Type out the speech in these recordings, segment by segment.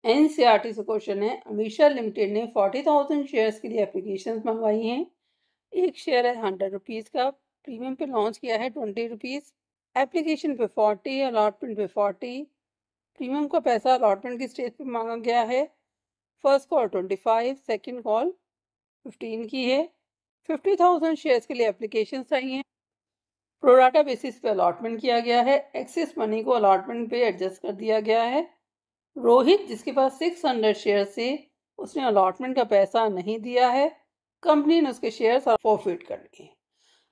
NCERT से question है, Amisha limited ने 40,000 शेयर्स के लिए एप्लीकेशन मंगवाई हैं। एक शेयर है 100 रुपीज़ का, प्रीमियम पे लॉन्च किया है 20 रुपीज़, एप्लीकेशन पे 40, अलॉटमेंट पे 40, प्रीमियम का पैसा अलॉटमेंट की स्टेज पे मांगा गया है। फर्स्ट कॉल 25, सेकेंड कॉल 15 की है। 50,000 शेयर्स के लिए एप्लीकेशन चाहिए। प्रोराटा बेसिस पे अलॉटमेंट किया गया है। एक्सेस मनी को अलॉटमेंट पे एडजस्ट कर दिया गया है। रोहित जिसके पास 600 शेयर से, उसने अलॉटमेंट का पैसा नहीं दिया है, कंपनी ने उसके शेयर्स फॉरफिट कर लिए।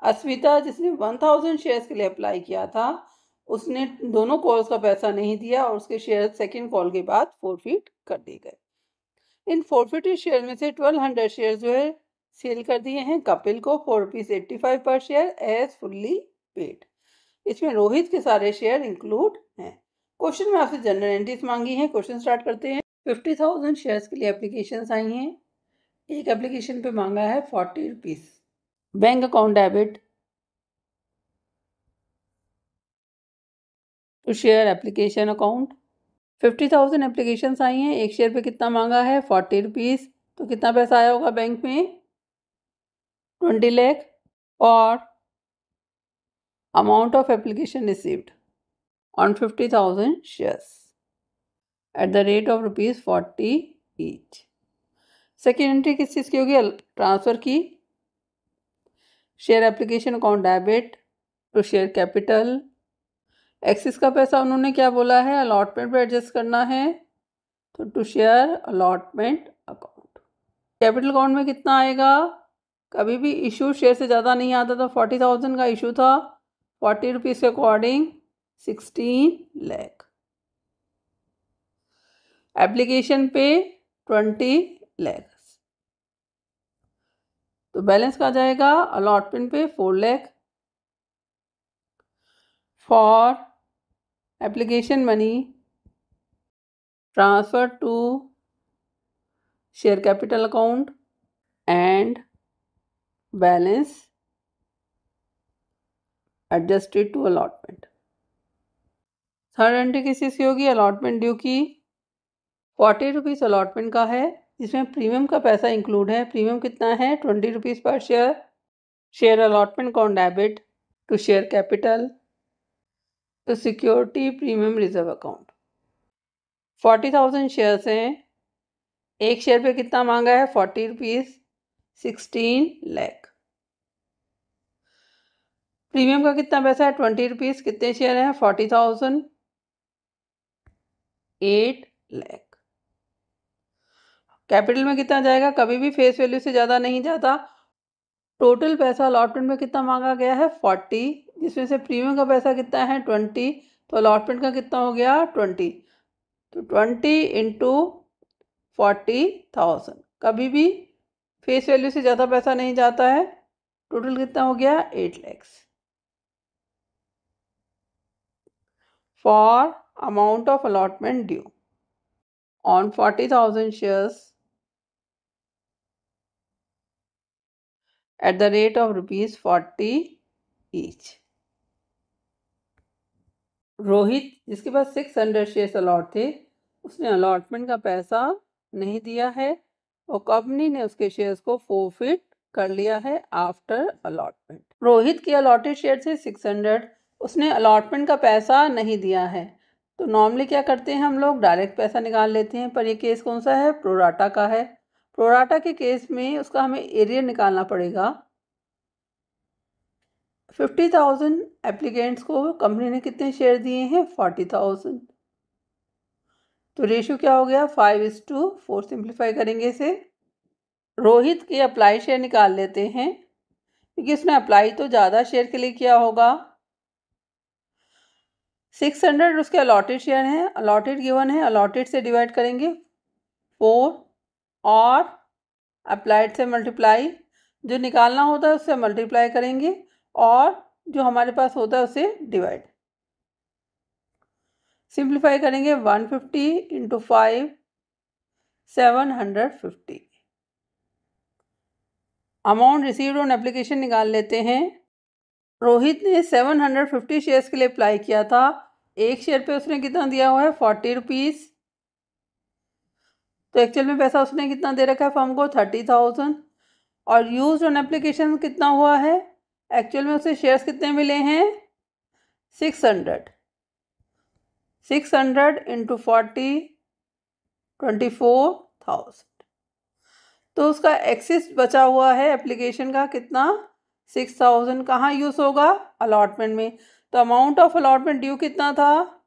अस्मिता जिसने 1000 शेयर्स के लिए अप्लाई किया था, उसने दोनों कॉल्स का पैसा नहीं दिया और उसके शेयर सेकंड कॉल के बाद फॉरफिट कर दिए गए। इन फॉरफिटेड शेयर में से 1200 शेयर जो है सेल कर दिए हैं कपिल को ₹4.85 पर शेयर एज फुल्ली पेड। इसमें रोहित के सारे शेयर इंक्लूड हैं। क्वेश्चन में आपसे जनरल एंट्रीज मांगी है। क्वेश्चन स्टार्ट करते हैं। 50,000 शेयर्स के लिए एप्लीकेशन आई हैं। एक एप्लीकेशन पे मांगा है 40 rupees. Bank account debit to share application account. 50,000 application आई हैं। एक शेयर पे कितना मांगा है? 40 रुपीज। तो कितना पैसा आया होगा बैंक में? 20 लाख। और amount of application received on 50,000 shares at the rate of ₹40 each. Second entry किस चीज़ की होगी? ट्रांसफ़र की। Share application account debit to share capital. Excess का पैसा उन्होंने क्या बोला है? अलॉटमेंट पे एडजस्ट करना है, तो to share allotment account. Capital account में कितना आएगा? कभी भी इशू शेयर से ज़्यादा नहीं आता था। 40,000 का इशू था, 40 रुपीज़ के अकॉर्डिंग 16 लाख। एप्लीकेशन पे 20 लाख, तो बैलेंस कहाँ जाएगा? अलॉटमेंट पे 4 lakh. For application money transfer to share capital account and balance adjusted to allotment. Third entry किस चीज़ की होगी? अलॉटमेंट ड्यू की। 40 रुपीज़ अलॉटमेंट का है, जिसमें प्रीमियम का पैसा इंक्लूड है। प्रीमियम कितना है? 20 रुपीज़ पर share. Share allotment account debit to share capital to security premium reserve account. 40,000 shares हैं। एक शेयर पे कितना मांगा है? 40 रुपीज़, 16 लाख। प्रीमियम का कितना पैसा है? 20 रुपीज़। कितने शेयर हैं? 40,000, 8 लाख। कैपिटल में कितना जाएगा? कभी भी फेस वैल्यू से ज़्यादा नहीं जाता। टोटल पैसा अलॉटमेंट में कितना मांगा गया है? 40, जिसमें से प्रीमियम का पैसा कितना है? 20, तो अलॉटमेंट का कितना हो गया? 20। तो 20 इंटू 40,000, कभी भी फेस वैल्यू से ज़्यादा पैसा नहीं जाता है। टोटल कितना हो गया? 8 lakhs. For amount of allotment due on 40,000 shares at the rate of ₹40 each। Rohit जिसके पास 600 शेयर्स अलॉट थे, उसने अलॉटमेंट का पैसा नहीं दिया है और कंपनी ने उसके शेयर्स को फॉरफिट कर लिया है आफ्टर अलॉटमेंट। रोहित के अलॉटेड शेयर थे 600, उसने अलॉटमेंट का पैसा नहीं दिया है। तो नॉर्मली क्या करते हैं हम लोग? डायरेक्ट पैसा निकाल लेते हैं, पर ये केस कौन सा है? प्रोराटा का है। प्रोराटा के केस में उसका हमें एरियर निकालना पड़ेगा। 50,000 एप्लीकेंट्स को कंपनी ने कितने शेयर दिए हैं? 40,000। तो रेशियो क्या हो गया? 5:4। सिंप्लीफाई करेंगे इसे। रोहित के अप्लाई शेयर निकाल लेते हैं, क्योंकि उसने अप्लाई तो ज़्यादा शेयर के लिए किया होगा। 600 उसके अलॉटेड शेयर हैं, अलॉटेड गिवन है, अलॉटेड से डिवाइड करेंगे 4 और अप्लाइड से मल्टीप्लाई। जो निकालना होता है उससे मल्टीप्लाई करेंगे और जो हमारे पास होता है उसे डिवाइड। सिंप्लीफाई करेंगे 150 into 5, 750। Amount received on application निकाल लेते हैं। रोहित ने 750 शेयर्स के लिए अप्लाई किया था। एक शेयर पे उसने कितना दिया हुआ है? 40 रुपीज़। तो एक्चुअल में पैसा उसने कितना दे रखा है फर्म को 30,000 और यूज ऑन एप्लीकेशन कितना हुआ है, एक्चुअल में उसे शेयर्स कितने मिले हैं 600 इंटू 40 24,000। तो उसका एक्सेस बचा हुआ है एप्लीकेशन का कितना 6,000। कहाँ यूज होगा अलॉटमेंट में। तो अमाउंट ऑफ अलॉटमेंट ड्यू कितना था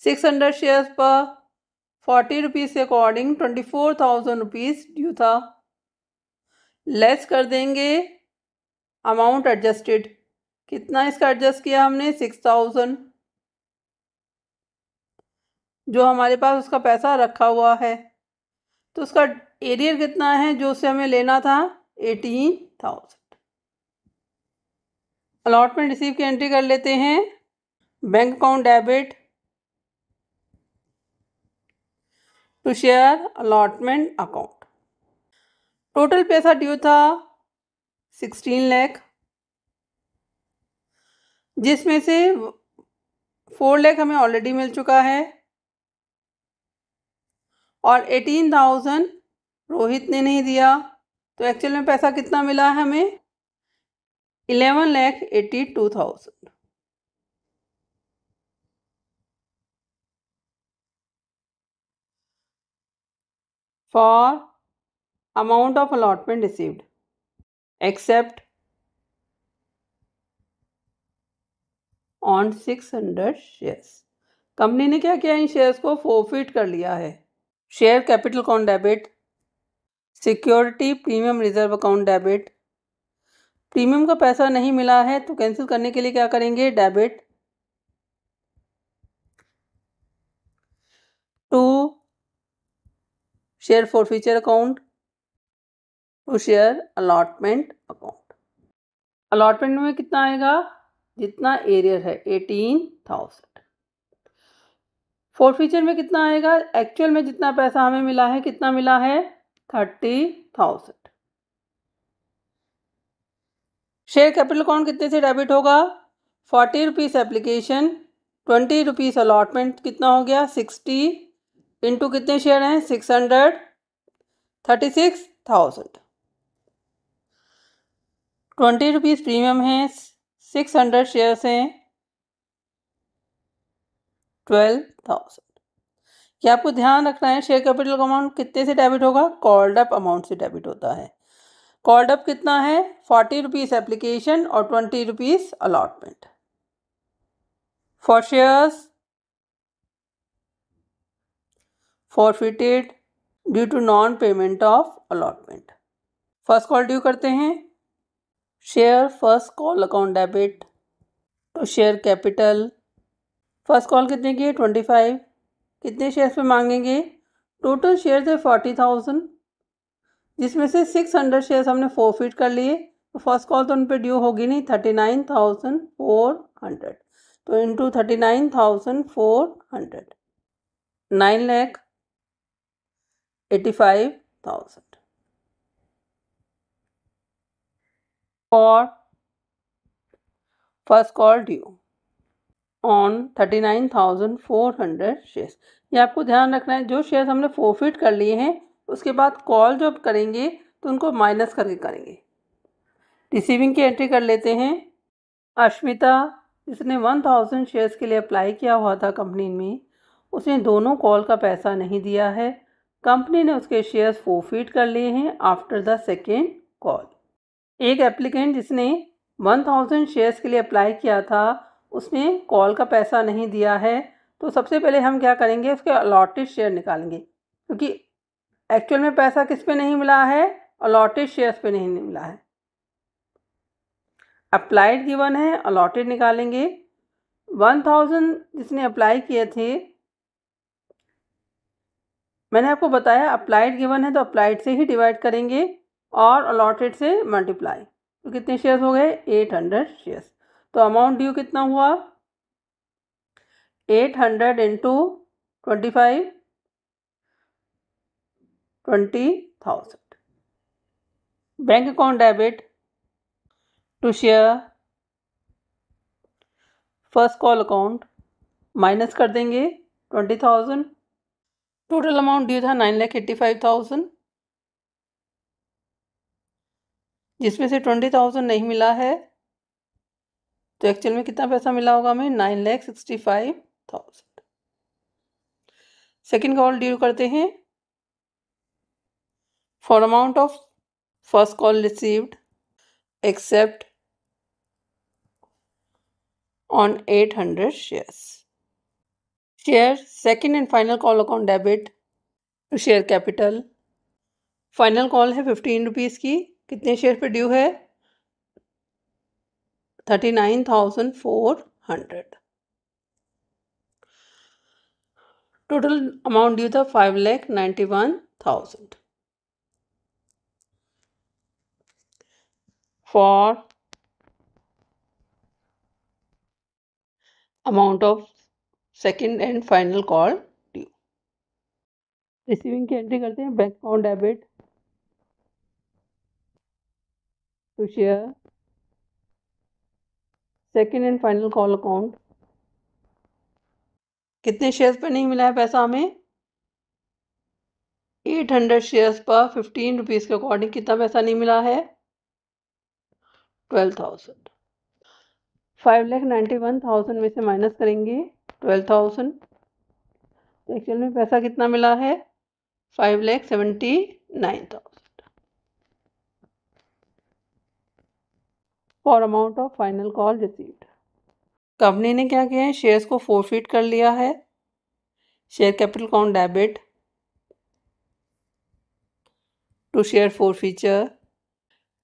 600 शेयर्स पर 40 रुपीज़ के अकॉर्डिंग 24,000 रुपीज़ ड्यू था। लेस कर देंगे अमाउंट एडजस्टेड, कितना इसका एडजस्ट किया हमने 6,000, जो हमारे पास उसका पैसा रखा हुआ है। तो उसका एरियर कितना है जो उससे हमें लेना था 18,000। अलॉटमेंट रिसीव की एंट्री कर लेते हैं। Bank account debit to share allotment account. Total पैसा ड्यू था 16 लाख, जिसमें से 4 लाख हमें ऑलरेडी मिल चुका है और 18,000 रोहित ने नहीं दिया। तो एक्चुअल में पैसा कितना मिला है हमें 11,82,000। For amount of allotment received except on 600 shares. Company ने क्या किया इन शेयर्स को फोरफिट कर लिया है। Share capital account debit, security premium reserve account debit. Premium का पैसा नहीं मिला है तो कैंसिल करने के लिए क्या करेंगे debit to share forfeiture account to share allotment account. Allotment में कितना आएगा जितना एरियर है 18,000। फॉरफीचर में कितना आएगा एक्चुअल में जितना पैसा हमें मिला है कितना मिला है 30,000। शेयर कैपिटल अकाउंट कितने से डेबिट होगा 40 रुपीज़ एप्लीकेशन 20 रुपीज़ अलॉटमेंट, कितना हो गया 60 इंटू कितने शेयर हैं 600 36,000। 20 रुपीज़ प्रीमियम है 600 शेयर्स हैं 12,000। क्या आपको ध्यान रखना है शेयर कैपिटल अमाउंट कितने से डेबिट होगा कॉल्ड अप अमाउंट से डेबिट होता है। कॉल्ड अप कितना है 40 रुपीज़ एप्लीकेशन और 20 rupees allotment. For shares forfeited due to non payment of allotment. First call due करते हैं। Share first call account debit to share capital. First call कितने की 25, कितने शेयर्स पे मांगेंगे टोटल शेयर है 40,000, जिसमें से 600 शेयर्स हमने फोरफिट कर लिए। तो फर्स्ट कॉल तो उन पर ड्यू होगी नहीं 39,400, तो into 39,400 9,85,000 for first call due on 39,400 shares. ये आपको ध्यान रखना है जो शेयर्स हमने फोरफिट कर लिए हैं उसके बाद कॉल जब करेंगे तो उनको माइनस करके करेंगे। रिसीविंग की एंट्री कर लेते हैं। अश्मिता जिसने 1,000 शेयर्स के लिए अप्लाई किया हुआ था कंपनी में, उसने दोनों कॉल का पैसा नहीं दिया है। कंपनी ने उसके शेयर्स फोरफिट कर लिए हैं आफ्टर द सेकेंड कॉल। एक एप्लीकेंट जिसने 1,000 शेयर्स के लिए अप्लाई किया था उसने कॉल का पैसा नहीं दिया है। तो सबसे पहले हम क्या करेंगे उसके अलॉटेड शेयर निकालेंगे, क्योंकि एक्चुअल में पैसा किस पे नहीं मिला है अलॉटेड शेयर्स पे नहीं मिला है। अप्लाइड गिवन है अलॉटेड निकालेंगे। 1,000 जिसने अप्लाई किए थे, मैंने आपको बताया अप्लाइड गिवन है तो अप्लाइड से ही डिवाइड करेंगे और अलॉटेड से मल्टीप्लाई। तो कितने शेयर्स हो गए 800 शेयर्स। तो अमाउंट ड्यू कितना हुआ 800 into 25 20,000। Bank account debit to share first call account minus कर देंगे 20,000 टोटल अमाउंट ड्यू था 9,85,000, जिसमें से 20,000 नहीं मिला है, तो एक्चुअल में कितना पैसा मिला होगा हमें? 9,65,000। सेकेंड कॉल ड्यू करते हैं। For amount of first call received accept on 800 shares. Share second and final call account debit to share capital. Final call है 15 रुपीज़ की। कितने शेयर पे ड्यू है? 39,400। टोटल अमाउंट ड्यू था 5,91,000। For amount of second and final call due. Receiving की entry करते हैं। Bank account debit to share second and final call account. कितने शेयर्स पर नहीं मिला है पैसा हमें? 800 शेयर्स पर 15 रुपीज़ के अकॉर्डिंग कितना पैसा नहीं मिला है? 12,000। 5,91,000 में से माइनस करेंगे 12,000, तो एक्चुअल में पैसा कितना मिला है? 5,79,000। For amount of final call received. Company ने क्या किया है? शेयर्स को फोरफिट कर लिया है। Share capital account debit to share forfeiture.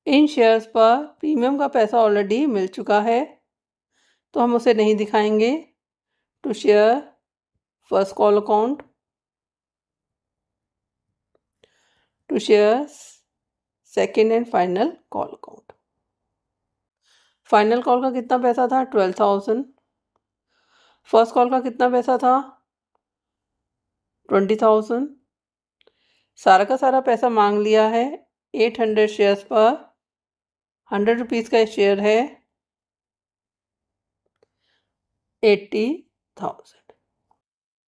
इन शेयर्स पर प्रीमियम का पैसा ऑलरेडी मिल चुका है, तो हम उसे नहीं दिखाएंगे। To share first call account to share second and final call account. Final call का कितना पैसा था? 12,000। फर्स्ट कॉल का कितना पैसा था? 20,000। सारा का सारा पैसा मांग लिया है। 800 शेयर्स पर 100 रुपीज़ का शेयर है 80,000।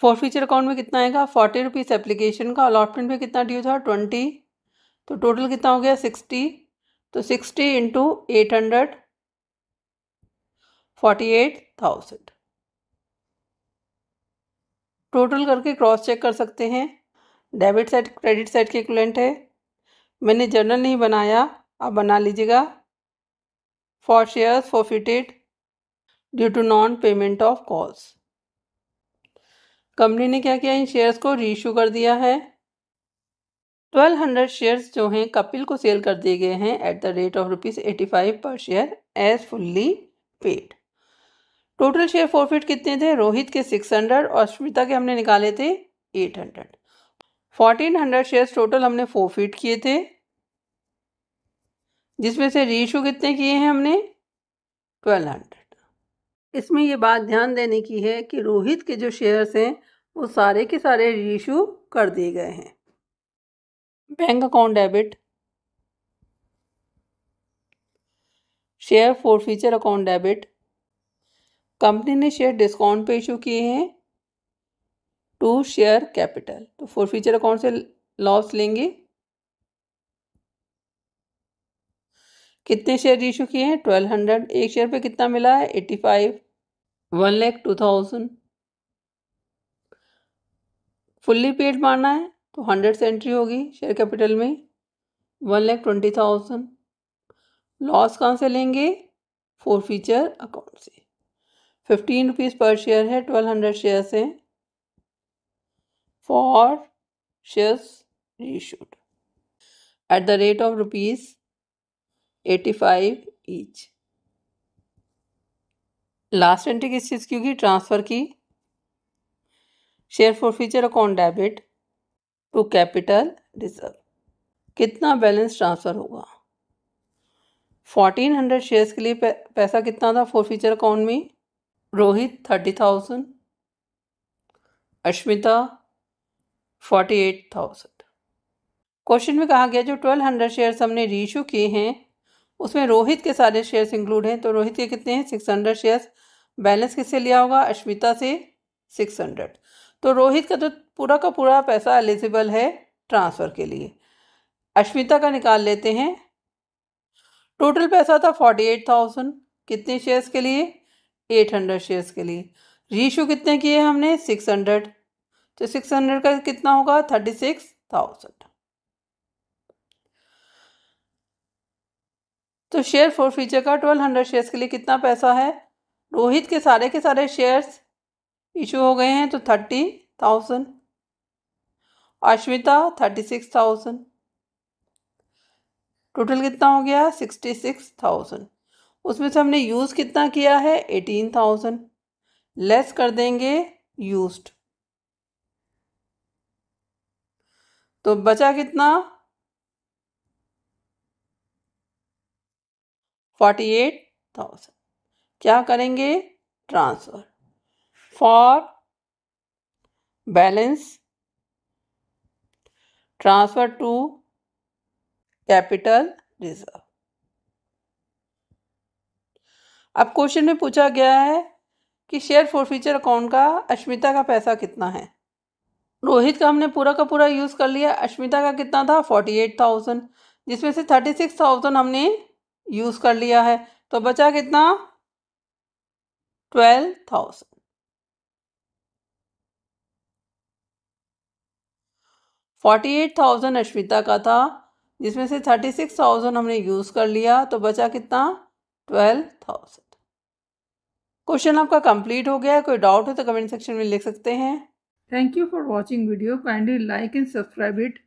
फोरफीचर अकाउंट में कितना आएगा? 40 रुपीज़ एप्लीकेशन का। अलॉटमेंट में कितना ड्यू था? 20, तो टोटल कितना हो गया? 60। तो 60 इंटू 800 48,000। टोटल करके क्रॉस चेक कर सकते हैं। डेबिट साइड क्रेडिट साइड के इक्विवेलेंट है। मैंने जर्नल नहीं बनाया, आप बना लीजिएगा। For shares forfeited due to non payment of calls. Company ने क्या किया? इन शेयर्स को रीइशू कर दिया है। 1200 शेयर्स जो हैं कपिल को सेल कर दिए गए हैं एट द रेट ऑफ ₹85 पर share as fully paid. Total share forfeit कितने थे? रोहित के 600 और श्मिता के हमने निकाले थे 800। 1400 शेयर्स टोटल हमने फॉरफिट किए थे, जिसमें से रीइशू कितने किए हैं हमने? 1200। इसमें ये बात ध्यान देने की है कि रोहित के जो शेयर्स हैं वो सारे के सारे रीइशू कर दिए गए हैं। Bank account debit share forfeiture account debit. Company ने शेयर डिस्काउंट पे इशू किए हैं टू शेयर कैपिटल, तो फॉरफीचर अकाउंट से लॉस लेंगे। कितने शेयर इशू किए हैं? 1200। एक शेयर पे कितना मिला है? 85। 1,02,000। फुल्ली पेड मारना है तो 100 से एंट्री होगी शेयर कैपिटल में। 1,20,000। लॉस कहाँ से लेंगे? फॉरफीचर अकाउंट से। 15 रुपीज़ पर शेयर है, 1200 शेयर्स हैं। For shares reissued at the rate of ₹85 each. Last entry किस चीज़ की होगी? ट्रांसफ़र की। Share forfeiture account debit to capital reserve. कितना बैलेंस ट्रांसफ़र होगा? 1400 शेयर्स के लिए पैसा कितना था फॉरफीचर अकाउंट में? रोहित 30,000, अश्मिता 48,000। क्वेश्चन में कहा गया जो 1200 शेयर्स हमने रीइशू किए हैं उसमें रोहित के सारे शेयर्स इंक्लूड हैं, तो रोहित के कितने हैं? 600 शेयर्स। बैलेंस किससे लिया होगा? अश्मिता से 600। तो रोहित का तो पूरा पैसा एलिजिबल है ट्रांसफ़र के लिए। अश्मिता का निकाल लेते हैं। टोटल पैसा था 48,000, कितने शेयर्स के लिए? 800 शेयर्स के लिए। रीशू कितने किए हमने? 600, तो 600 का कितना होगा? 36,000। तो शेयर फॉर फ्यूचर का 1200 शेयर्स के लिए कितना पैसा है? रोहित के सारे शेयर्स इशू हो गए हैं तो 30,000, अश्मिता 36,000, टोटल कितना हो गया? 66,000। उसमें से हमने यूज़ कितना किया है? 18,000, लेस कर देंगे यूज्ड, तो बचा कितना? 48,000। क्या करेंगे? Transfer for balance, transfer to capital reserve. अब क्वेश्चन में पूछा गया है कि शेयर फॉरफीचर अकाउंट का अश्मिता का पैसा कितना है। रोहित का हमने पूरा का पूरा यूज़ कर लिया। अश्मिता का कितना था? 48,000, जिसमें से 36,000 हमने यूज़ कर लिया है, तो बचा कितना? 12,000। 48,000 अश्मिता का था, जिसमें से 36,000 हमने यूज़ कर लिया, तो बचा कितना? 12,000। क्वेश्चन आपका कंप्लीट हो गया है। कोई डाउट हो तो कमेंट सेक्शन में लिख सकते हैं। Thank you for watching video. Kindly like and subscribe it.